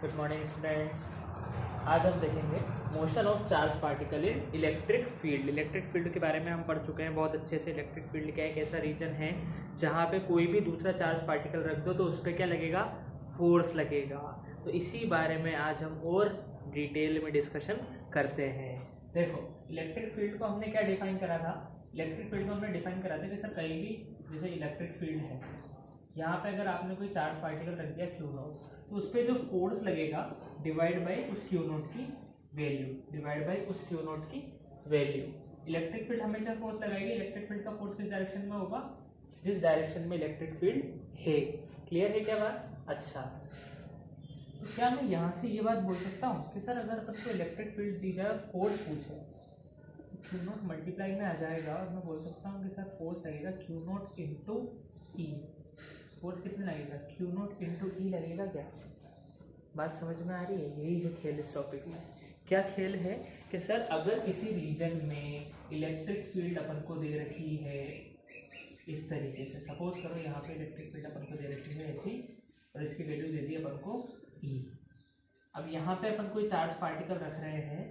Good morning students. आज हम देखेंगे motion of charge particle in electric field. Electric field के बारे में हम पढ़ चुके हैं बहुत अच्छे से। इलेक्ट्रिक फील्ड क्या एक ऐसा रीजन है जहाँ पे कोई भी दूसरा चार्ज पार्टिकल रख दो तो उस पर क्या लगेगा, फोर्स लगेगा। तो इसी बारे में आज हम और डिटेल में डिस्कशन करते हैं। देखो, इलेक्ट्रिक फील्ड को हमने क्या डिफाइन करा था। इलेक्ट्रिक फील्ड को हमने डिफाइन करा था कि सर कहीं भी जैसे इलेक्ट्रिक फील्ड है, यहाँ पे अगर आपने कोई चार्ज पार्टिकल रख दिया क्यू नोट, तो उस पर जो फोर्स लगेगा डिवाइड बाई उस क्यू नोट की वैल्यू, डिवाइड बाई उस क्यू नोट की वैल्यू। इलेक्ट्रिक फील्ड हमेशा फोर्स लगाएगी। इलेक्ट्रिक फील्ड का फोर्स किस डायरेक्शन में होगा, जिस डायरेक्शन में इलेक्ट्रिक फील्ड है। क्लियर है क्या बात? अच्छा, तो क्या मैं यहाँ से ये बात बोल सकता हूँ कि सर अगर आपको इलेक्ट्रिक फील्ड दी जाए और फोर्स पूछे तो क्यू नोट मल्टीप्लाई में आ जाएगा और मैं बोल सकता हूँ कि सर फोर्स लगेगा क्यू नोट इंटू ई। फोर्स कितना लगेगा, क्यू नोट इंटू ई लगेगा। क्या बात समझ में आ रही है? यही है खेल इस टॉपिक में। क्या खेल है कि सर अगर किसी रीजन में इलेक्ट्रिक फील्ड अपन को दे रखी है इस तरीके से, सपोज करो यहाँ पे इलेक्ट्रिक फील्ड अपन को दे रखी है ऐसी, और इसकी वैल्यू दे दी अपन को ई। अब यहाँ पे अपन कोई चार्ज पार्टिकल रख रहे हैं,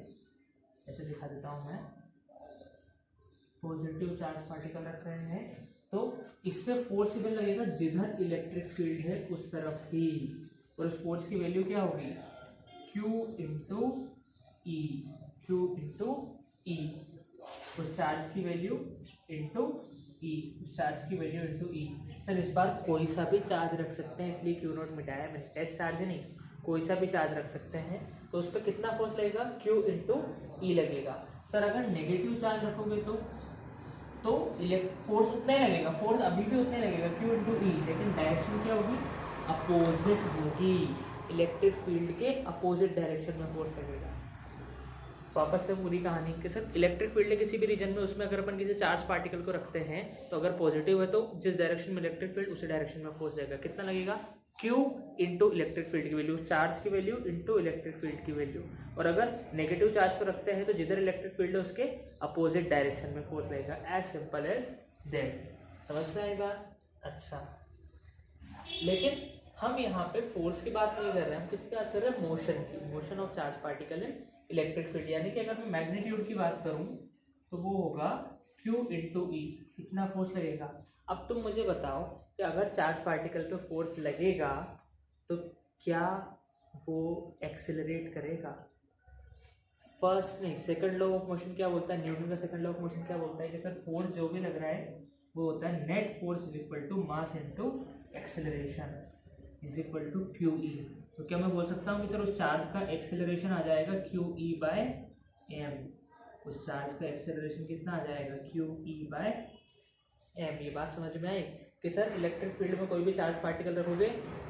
ऐसे दिखा देता हूँ मैं, पॉजिटिव चार्ज पार्टिकल रख रहे हैं, तो इस पे फोर्स इधर लगेगा जिधर इलेक्ट्रिक फील्ड है उस तरफ ही, और उस फोर्स की वैल्यू क्या होगी, Q इंटू ई, क्यू इंटू ई, उस चार्ज की वैल्यू इंटू ई, उस चार्ज की वैल्यू इंटू ई। सर इस बार कोई सा भी चार्ज रख सकते हैं, इसलिए क्यू नोट मिटाया मैंने, टेस्ट चार्ज नहीं, कोई सा भी चार्ज रख सकते हैं। तो उस पर कितना फोर्स लगेगा, Q इंटू ई लगेगा। सर अगर नेगेटिव चार्ज रखोगे तो फोर्स उतना ही लगेगा, फोर्स अभी भी उतना ही लगेगा Q इंटू ई, लेकिन डायरेक्शन क्या होगी, अपोजिट होगी। इलेक्ट्रिक फील्ड के अपोजिट डायरेक्शन में फोर्स लगेगा। वापस से पूरी कहानी कि सर इलेक्ट्रिक फील्ड है किसी भी रीजन में, उसमें अगर अपन किसी चार्ज पार्टिकल को रखते हैं तो अगर पॉजिटिव है तो जिस डायरेक्शन में इलेक्ट्रिक फील्ड उसी डायरेक्शन में फोर्स लगेगा। कितना लगेगा, Q इंटू इलेक्ट्रिक फील्ड की वैल्यू, चार्ज की वैल्यू इंटू इलेक्ट्रिक फील्ड की वैल्यू। और अगर नेगेटिव चार्ज को रखते हैं तो जिधर इलेक्ट्रिक फील्ड है उसके अपोजिट डायरेक्शन में फोर्स लगेगा। As simple as that. समझ में आई बात? अच्छा, लेकिन हम यहाँ पे फोर्स की बात नहीं कर रहे हैं, हम किसकी बात कर रहे हैं, मोशन की, motion of charge particle in electric field. यानी कि अगर मैं मैग्नीट्यूड की बात करूँ तो वो होगा Q इंटू ई, इतना फोर्स लगेगा। अब तुम मुझे बताओ कि अगर चार्ज पार्टिकल पे फोर्स लगेगा तो क्या वो एक्सेलरेट करेगा? फर्स्ट नहीं, सेकंड लॉ ऑफ मोशन क्या बोलता है, न्यूटन का सेकंड लॉ ऑफ मोशन क्या बोलता है कि सर फोर्स जो भी लग रहा है वो होता है net force is equal to mass into acceleration is equal to Q E. तो क्या मैं बोल सकता हूँ कि सर उस चार्ज का एक्सेलरेशन आ जाएगा क्यू ई बाय एम। उस चार्ज का एक्सेलरेशन कितना आ जाएगा, क्यू ई बाय एम। ये बात समझ में आई कि सर इलेक्ट्रिक फील्ड में कोई भी चार्ज पार्टिकल रखोगे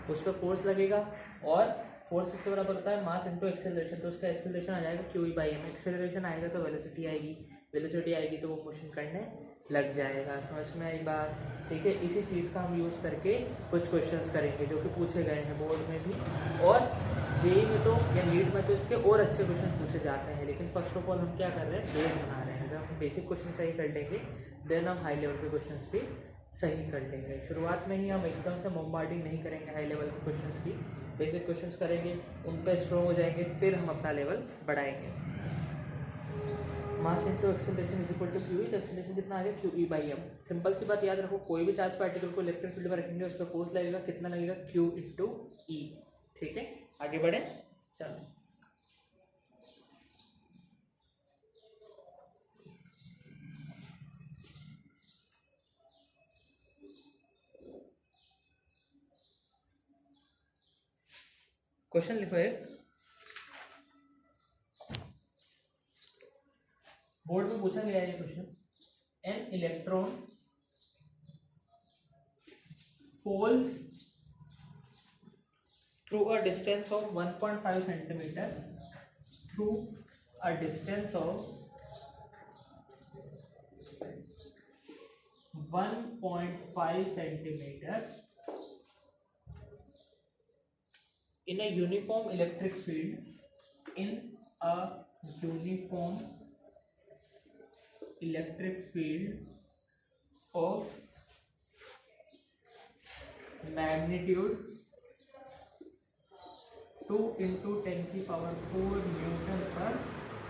उस पर फोर्स लगेगा, और फोर्स किसके बराबर होता है, मास इंटू एक्सेलरेशन। तो उसका एक्सेलरेशन आ जाएगा Q E by M. Acceleration आएगा तो वेलोसिटी आएगी, वेलोसिटी आएगी तो वो मोशन करने लग जाएगा। समझ में आई बात? ठीक है, इसी चीज़ का हम यूज़ करके कुछ क्वेश्चंस करेंगे जो कि पूछे गए हैं बोर्ड में भी, और जेई में तो या नीट में तो इसके और अच्छे क्वेश्चन पूछे जाते हैं। लेकिन फर्स्ट ऑफ ऑल हम क्या कर रहे हैं, बेस बना रहे हैं। अगर हम बेसिक क्वेश्चन सही कर लेंगे देन हम हाई लेवल के क्वेश्चन भी सही कर लेंगे। शुरुआत में ही हम एकदम से बॉम्बार्डिंग नहीं करेंगे हाई लेवल के क्वेश्चंस की, बेसिक क्वेश्चंस करेंगे, उन पे स्ट्रॉन्ग हो जाएंगे, फिर हम अपना लेवल बढ़ाएंगे। Mass into acceleration is equal to Q E, तो एक्सेलरेशन कितना आ गया, q E by m. Simple सी बात याद रखो, कोई भी चार्ज पार्टिकल को इलेक्ट्रिक फील्ड में रखेंगे उस पर फोर्स लगेगा, कितना लगेगा, क्यू इंटू ई। ठीक है, आगे बढ़े, चलो। क्वेश्चन लिखो एक, बोर्ड में पूछा गया है ये question. An electron falls through a distance of 1.5 centimeter through a distance of 1.5 centimeter in a uniform electric field, in a uniform electric field of magnitude 2 into 10⁴ newton पर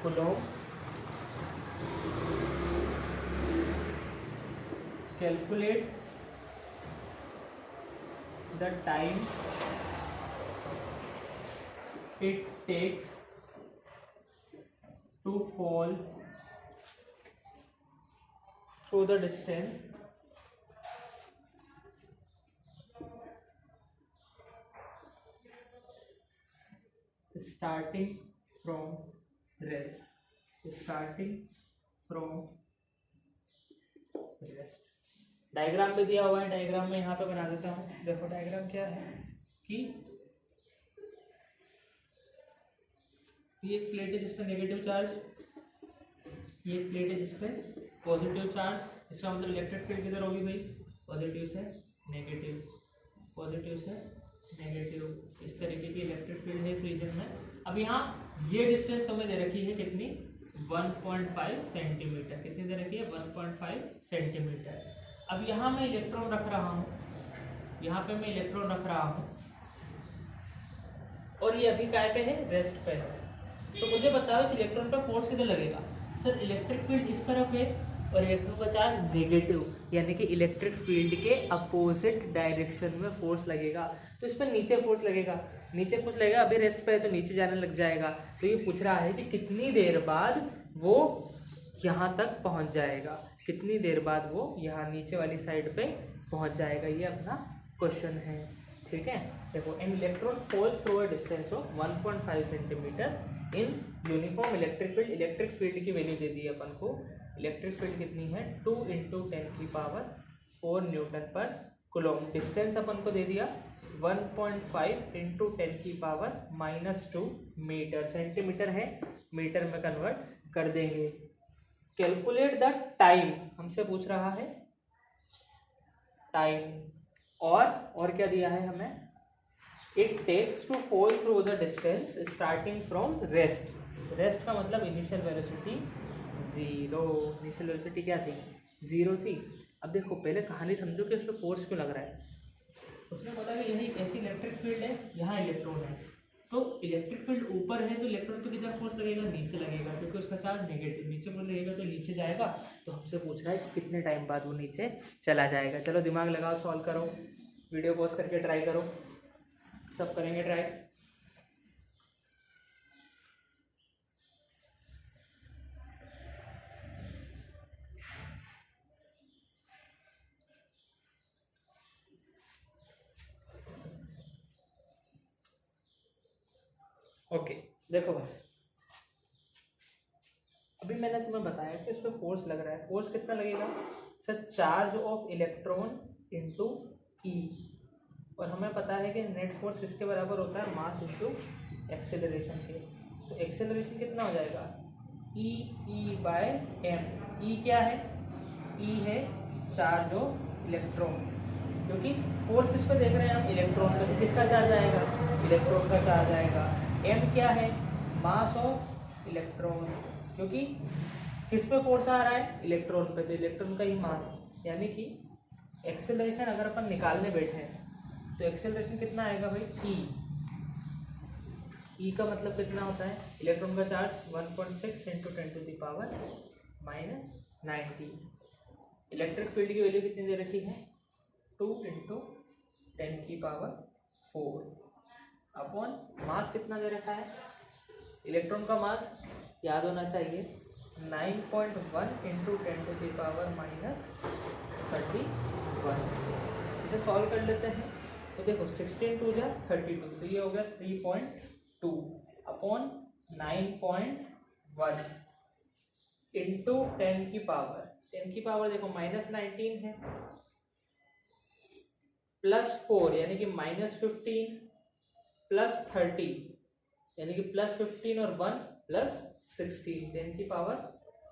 coulomb. Calculate the time it takes to fall through the distance starting from rest। Diagram भी दिया हुआ है, diagram में यहाँ पे बना देता हूँ। देखो डायग्राम क्या है कि ये एक प्लेट है जिसपे नेगेटिव चार्ज, ये एक प्लेट है जिसपे पॉजिटिव चार्ज। इसका मतलब इलेक्ट्रिक फील्ड किधर होगी भाई? पॉजिटिव से नेगेटिव, पॉजिटिव से नेगेटिव, इस तरीके की इलेक्ट्रिक फील्ड है इस रीजन में। अब यहाँ ये डिस्टेंस तुम्हें दे रखी है कितनी? 1.5 सेंटीमीटर। कितनी दे रखी है? 1.5 सेंटीमीटर। अब यहाँ मैं इलेक्ट्रॉन रख रहा हूँ, यहाँ पे मैं इलेक्ट्रॉन रख रहा हूँ और ये अभी काय पे है? रेस्ट पे है। तो मुझे बताओ इस इलेक्ट्रॉन पर फोर्स किधर लगेगा? सर इलेक्ट्रिक फील्ड इस तरफ है और इलेक्ट्रॉन का चार्ज नेगेटिव, यानी कि इलेक्ट्रिक फील्ड के अपोजिट डायरेक्शन में फोर्स लगेगा। तो इस पर नीचे फोर्स लगेगा, नीचे फोर्स लगेगा। अभी रेस्ट पे है तो नीचे जाने लग जाएगा। तो ये पूछ रहा है कि कितनी देर बाद वो यहाँ तक पहुँच जाएगा, कितनी देर बाद वो यहाँ नीचे वाली साइड पे पहुँच जाएगा, ये अपना क्वेश्चन है। ठीक है, देखो an electron falls through a distance of 1.5 centimetre in uniform electric field. Electric field की वैल्यू दे दी है अपन को। इलेक्ट्रिक फील्ड कितनी है? 2 इंटू 10⁴ न्यूटन पर कूलॉम। डिस्टेंस अपन को दे दिया 1.5 इंटू 10⁻⁻2 मीटर। सेंटीमीटर है, मीटर में कन्वर्ट कर देंगे। कैलकुलेट द टाइम, हमसे पूछ रहा है टाइम। और क्या दिया है हमें? It takes to fall through the distance starting from rest. Rest का मतलब इनिशियल वेलोसिटी 0। इनिशियल वेलोसिटी क्या थी? 0 थी। अब देखो पहले कहानी समझो कि उसमें फोर्स क्यों लग रहा है। उसने बोला कि यही ऐसी इलेक्ट्रिक फील्ड है, यहाँ इलेक्ट्रॉन है, तो इलेक्ट्रिक फील्ड ऊपर है तो इलेक्ट्रॉन पे किधर फोर्स लगेगा? नीचे लगेगा, क्योंकि उसका चार्ज नेगेटिव। नीचे फोर्स लगेगा तो नीचे जाएगा। तो हमसे पूछ रहा है कि कितने टाइम बाद वो नीचे चला जाएगा। चलो दिमाग लगाओ, सॉल्व करो, वीडियो पॉज करके ट्राई करो, सब करेंगे ट्राई। ओके देखो भाई, अभी मैंने तुम्हें बताया कि इसमें फोर्स लग रहा है। फोर्स कितना लगेगा? Sir charge of electron into e, और हमें पता है कि नेट फोर्स इसके बराबर होता है मास इनटू एक्सेलरेशन के। तो एक्सेलरेशन कितना हो जाएगा? ई बाय एम। ई क्या है? ई है चार्ज ऑफ इलेक्ट्रॉन, क्योंकि फोर्स किस पे देख रहे हैं हम? इलेक्ट्रॉन पे। तो किसका चार्ज आएगा? इलेक्ट्रॉन का चार्ज आएगा। एम क्या है? मास ऑफ इलेक्ट्रॉन, क्योंकि किस पे फोर्स आ रहा है? इलेक्ट्रॉन पे, तो इलेक्ट्रॉन का ही मास। यानी कि एक्सेलरेशन अगर अपन निकालने बैठे हैं तो एक्सेलरेशन कितना आएगा भाई? ई का मतलब कितना होता है? इलेक्ट्रॉन का चार्ज 1.6 इंटू 10⁻⁻90। इलेक्ट्रिक फील्ड की वैल्यू कितनी दे रखी है? 2 इंटू 10⁻⁴ अपॉन मास कितना दे रखा है? इलेक्ट्रॉन का मास याद होना चाहिए 9.1 इंटू 10⁻31। इसे सॉल्व कर लेते हैं तो देखो 16 टू जा 32, तो ये हो गया 3.2 अपॉन 9.1 इंटू 10 की पावर देखो -19 है, +4 यानी कि -15 +30 यानी कि +15 और 1 +16, 10 की पावर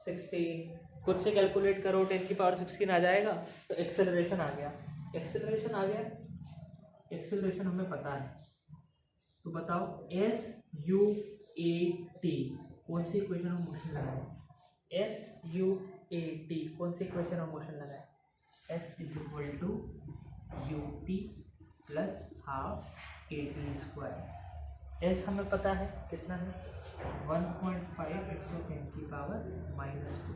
16। खुद से कैलकुलेट करो, 10 की पावर 16 आ जाएगा। तो एक्सेलरेशन आ गया, एक्सेलरेशन हमें पता है। तो बताओ SUAT कौन सी इक्वेशन ऑफ मोशन लगाए? SUAT कौन सी इक्वेशन ऑफ मोशन लगाए? S = UT + ½ kT²। एस हमें पता है कितना है 1.5 इंटू 10 की पावर -2।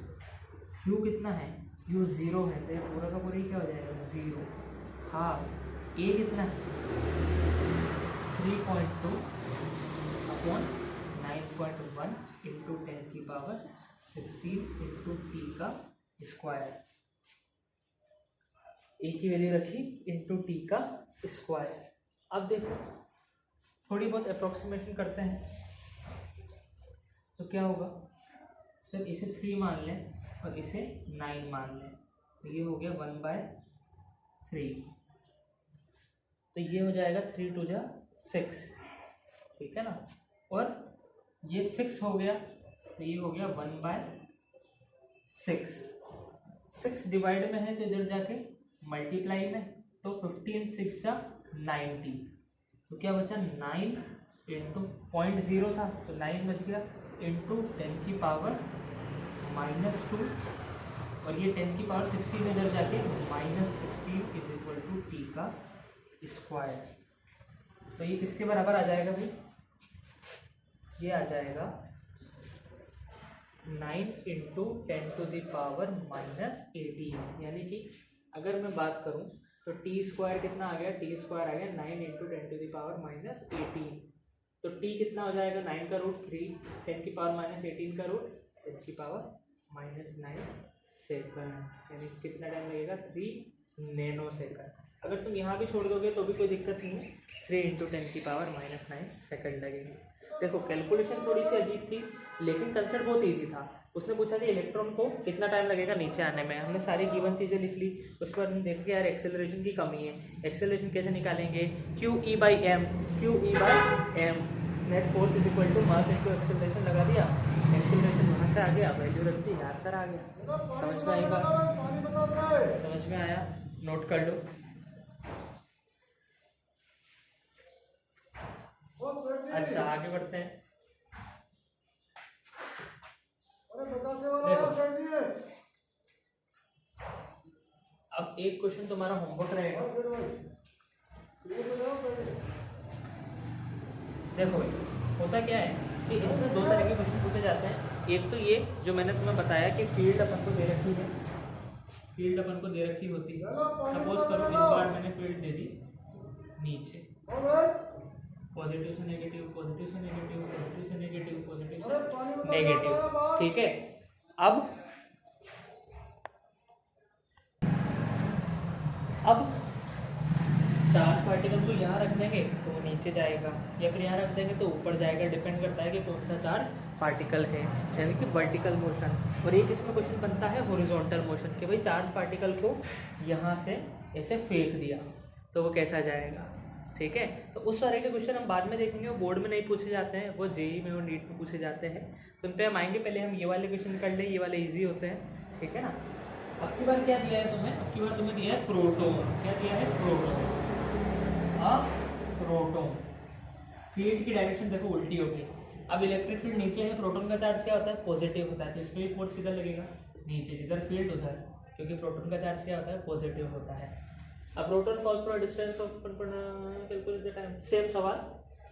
क्यू कितना है, क्यू 0 है, तो ये पूरा का पूरा ही क्या हो जाएगा 0 हाफ। ए कितना है 3.2 अपॉन 9.1 इंटू 10 की पावर 16 इंटू टी का स्क्वायर। ए की वैल्यू रखी इंटू टी का स्क्वायर। अब देखो थोड़ी बहुत अप्रोक्सीमेशन करते हैं तो क्या होगा सर, इसे 3 मान लें और इसे 9 मान लें, तो ये हो गया 1/3, तो ये हो जाएगा 3 2 जा 6, ठीक है ना। और ये 6 हो गया तो ये हो गया 1/6। 6 डिवाइड में है तो इधर जाके मल्टीप्लाई में, तो 15 6 जा 90, तो क्या बचा 9 इंटू 0.0 था तो 9 बच गया इंटू 10 की पावर -2, और ये 10 की पावर 16 इधर जाके -16 इज इक्वल टू टी का स्क्वायर। तो ये किसके बराबर आ जाएगा भाई, ये आ जाएगा 9 इंटू 10 टू द पावर -18, यानी कि अगर मैं बात करूं तो टी स्क्वायर कितना आ गया, टी स्क्वायर आ गया 9 इंटू 10 टू द पावर -18, तो टी कितना हो जाएगा 9 का रूट 3, 10 की पावर -18 का रूट 10 की पावर -9 सेकंड, यानी कितना टाइम लगेगा 3 नैनो सेकंड। अगर तुम यहाँ भी छोड़ दोगे तो भी कोई दिक्कत नहीं है, 3 इंटू 10 की पावर -9 सेकंड लगेगी। देखो कैलकुलेशन थोड़ी सी अजीब थी लेकिन कंसेप्ट बहुत इजी था। उसने पूछा कि इलेक्ट्रॉन को कितना टाइम लगेगा नीचे आने में, हमने सारी गिवन चीज़ें लिख ली। उसके बाद हमने देखा कि यार एक्सेलरेशन की कमी है, एक्सेलरेशन कैसे निकालेंगे, QE/m, QE/m net force is equal to mass into acceleration लगा दिया, एक्सेलरेशन वहाँ से आ गया, वैल्यू रख दी, आंसर आ गया। समझ में आएगा, समझ में आया, नोट कर लो। अच्छा आगे बढ़ते हैं। अब एक क्वेश्चन तुम्हारा होमवर्क रहेगा। देखो भाई होता क्या है कि इसमें 2 तरह के क्वेश्चन पूछे जाते हैं। एक तो ये जो मैंने तुम्हें बताया कि फील्ड अपन को दे रखी है, फील्ड अपन को दे रखी होती है। सपोज करो इस बार मैंने फील्ड दे दी नीचे, पॉजिटिव से नेगेटिव, पॉजिटिव से नेगेटिव, पॉजिटिव से नेगेटिव, पॉजिटिव से नेगेटिव, ठीक है। अब चार्ज पार्टिकल को यहाँ रख देंगे तो वो नीचे जाएगा, या फिर यहाँ रख देंगे तो ऊपर जाएगा, डिपेंड करता है कि कौन सा चार्ज पार्टिकल है, यानी कि वर्टिकल मोशन। और एक इसमें क्वेश्चन बनता है हॉरिजॉन्टल मोशन, कि भाई चार्ज पार्टिकल को यहाँ से ऐसे फेंक दिया तो वो कैसा जाएगा, ठीक है। तो उस तरह के क्वेश्चन हम बाद में देखेंगे, वो बोर्ड में नहीं पूछे जाते हैं, वो जेईई में और नीट में पूछे जाते हैं। तो उन पर हम आएंगे, पहले हम ये वाले क्वेश्चन कर लें, ये वाले ईजी होते हैं, ठीक है ना। अब की बार क्या दिया है तुम्हें, अब की बार तुम्हें दिया है प्रोटॉन, क्या दिया है प्रोटॉन। अब प्रोटॉन फील्ड की डायरेक्शन देखो उल्टी होगी। अब इलेक्ट्रिक फील्ड नीचे है, प्रोटॉन का चार्ज क्या होता है पॉजिटिव होता है, तो इसमें भी फोर्स किधर लगेगा नीचे, जिधर फील्ड उधर, क्योंकि प्रोटॉन का चार्ज क्या होता है पॉजिटिव होता है। अब proton falls for distance of calculate the time, same सवाल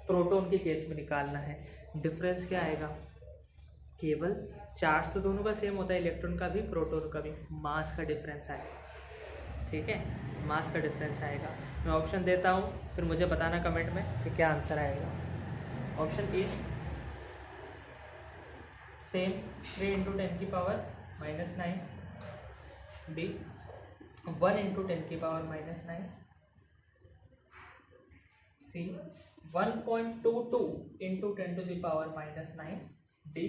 प्रोटॉन के केस में निकालना है। डिफरेंस क्या आएगा, केवल चार्ज तो दोनों का सेम होता है, इलेक्ट्रॉन का भी प्रोटॉन का भी, मास का डिफरेंस आएगा, ठीक है, मास का डिफरेंस आएगा। मैं ऑप्शन देता हूँ, फिर मुझे बताना कमेंट में कि क्या आंसर आएगा। ऑप्शन ए सेम 3 इंटू 10 की पावर -9, बी 1 इंटू 10 की power -9, C 1.22 into 10 to the power -9, D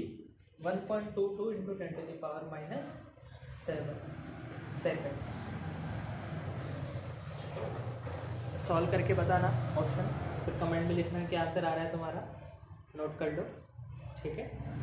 1.22 into 10 to the power -7 second. Solve करके बताना ऑप्शन, फिर कमेंट में लिखना क्या आंसर आ रहा है तुम्हारा, नोट कर लो, ठीक है।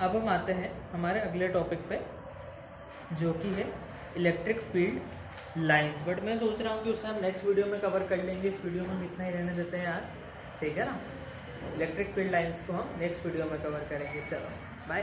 अब हम आते हैं हमारे अगले टॉपिक पे, जो कि है इलेक्ट्रिक फील्ड लाइंस। बट मैं सोच रहा हूँ कि उसे हम नेक्स्ट वीडियो में कवर कर लेंगे, इस वीडियो में हम इतना ही रहने देते हैं आज, ठीक है ना। इलेक्ट्रिक फील्ड लाइंस को हम नेक्स्ट वीडियो में कवर करेंगे। चलो बाय।